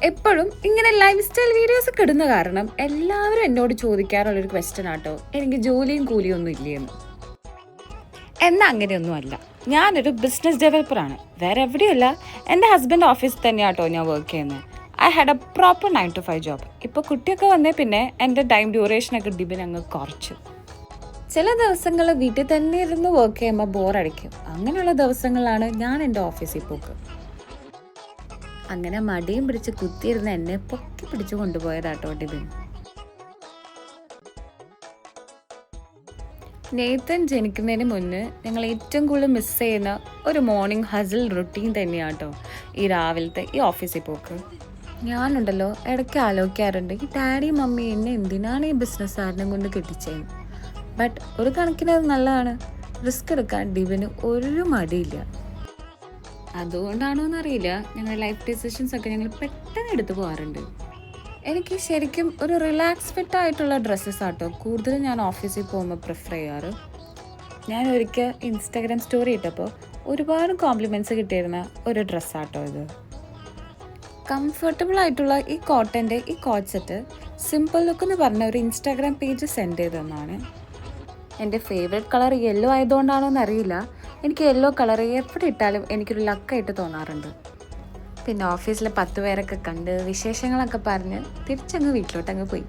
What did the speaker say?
എപ്പോഴും ഇങ്ങനെ life style videos ഒക്കെ ഇടുന്ന കാരണം എല്ലാവരും എന്നോട് ചോദിക്കാറുള്ളൊരു ക്വസ്റ്റ്യൻ ആട്ടോ, എനിക്ക് ജോലിയും കൂലിയും ഒന്നും ഇല്ലേന്ന്. എന്നാൽ അങ്ങനെയൊന്നുമല്ല. ഞാനൊരു ബിസിനസ് ഡെവലപ്പറാണ്. വേറെ എവിടെയല്ല, എൻ്റെ ഹസ്ബൻഡ് ഓഫീസിൽ തന്നെയാട്ടോ ഞാൻ വർക്ക് ചെയ്യുന്നത്. I had A proper 9 to 5 job. ഇപ്പോൾ കുട്ടിയൊക്കെ വന്നേ പിന്നെ എൻ്റെ ടൈം ഡ്യൂറേഷനൊക്കെ ഡിബിൻ അങ്ങ് കുറച്ചു. ചില ദിവസങ്ങൾ വീട്ടിൽ തന്നെ ഇരുന്ന് വർക്ക് ചെയ്യുമ്പോൾ ബോറടിക്കും. അങ്ങനെയുള്ള ദിവസങ്ങളാണ് ഞാൻ എൻ്റെ ഓഫീസിൽ പോക്ക്. അങ്ങനെ മടിയും പിടിച്ച് കുത്തിയിരുന്ന് എന്നെ പൊക്കി പിടിച്ചു കൊണ്ടുപോയതാട്ടോ ഡിബിൻ. നേതൻ ജനിക്കുന്നതിന് മുന്നേ ഞങ്ങൾ ഏറ്റവും കൂടുതൽ മിസ് ചെയ്യുന്ന ഒരു മോർണിംഗ് ഹസിൽ റുട്ടീൻ തന്നെയാട്ടോ ഈ രാവിലത്തെ ഈ ഓഫീസിൽ പോക്ക്. ഞാനുണ്ടല്ലോ ഇടയ്ക്ക് ആലോചിക്കാറുണ്ട്, ഈ ഡാഡിയും മമ്മിയും എന്നെ എന്തിനാണ് ഈ ബിസിനസ് ആടിനെ കൊണ്ട് കെട്ടിച്ചത്. ബട്ട് ഒരു കണക്കിന് അത് നല്ലതാണ്. റിസ്ക് എടുക്കാൻ ഡിബിന് ഒരു മടിയില്ല. അതുകൊണ്ടാണോ എന്നറിയില്ല, ഞങ്ങളുടെ ലൈഫ് ഡിസിഷൻസ് ഒക്കെ ഞങ്ങൾ പെട്ടെന്ന് എടുത്തു പോകാറുണ്ട്. എനിക്ക് ശരിക്കും ഒരു റിലാക്സ് ഫിറ്റ് ആയിട്ടുള്ള ഡ്രസ്സസ് ആട്ടോ കൂടുതലും ഞാൻ ഓഫീസിൽ പോകുമ്പോൾ പ്രിഫർ ചെയ്യാറ്. ഞാൻ ഒരിക്കൽ ഇൻസ്റ്റാഗ്രാം സ്റ്റോറി ഇട്ടപ്പോൾ ഒരുപാട് കോംപ്ലിമെൻറ്റ്സ് കിട്ടിയിരുന്ന ഒരു ഡ്രസ്സാട്ടോ ഇത്. കംഫർട്ടബിൾ ആയിട്ടുള്ള ഈ കോട്ടൻ്റെ ഈ കോട്ട് സെറ്റ് സിമ്പിൾ ലുക്ക് എന്ന് പറഞ്ഞ ഒരു ഇൻസ്റ്റാഗ്രാം പേജ് സെൻഡ് ചെയ്തതെന്നാണ്. എൻ്റെ ഫേവറേറ്റ് കളർ യെല്ലോ ആയതുകൊണ്ടാണോ എന്നറിയില്ല, എനിക്ക് യെല്ലോ കളർ എവിടെ ഇട്ടാലും എനിക്കൊരു ലക്കായിട്ട് തോന്നാറുണ്ട്. പിന്നെ ഓഫീസിലെ 10 പേരൊക്കെ കണ്ട് വിശേഷങ്ങളൊക്കെ പറഞ്ഞ് തിരിച്ചങ്ങ് വീട്ടിലോട്ടങ്ങ് പോയി.